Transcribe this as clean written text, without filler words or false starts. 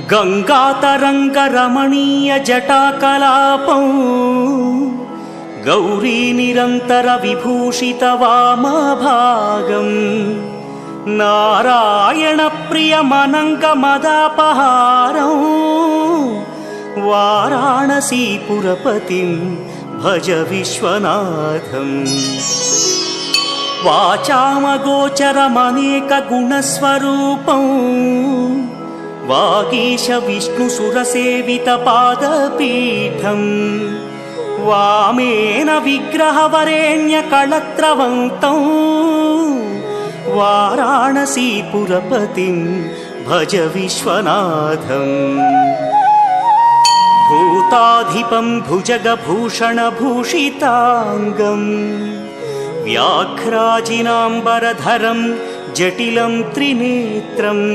गङ्गातरङ्गरमणीयजटाकलापं गौरीनिरन्तरविभूषितवामभागम् नारायणप्रियमनङ्गमदापहारं वाराणसीपुरपतिं भज विश्वनाथम्। वाचामगोचरमनेकगुणस्वरूपं वागीश विष्णुसुरसेवितपादपीठम् वामेन विग्रहवरेण्यकळत्रवन्तं वाराणसीपुरपतिं भज विश्वनाथम्। भूताधिपं भुजगभूषणभूषिताङ्गं व्याघ्राजिनाम्बरधरं जटिलं त्रिनेत्रम्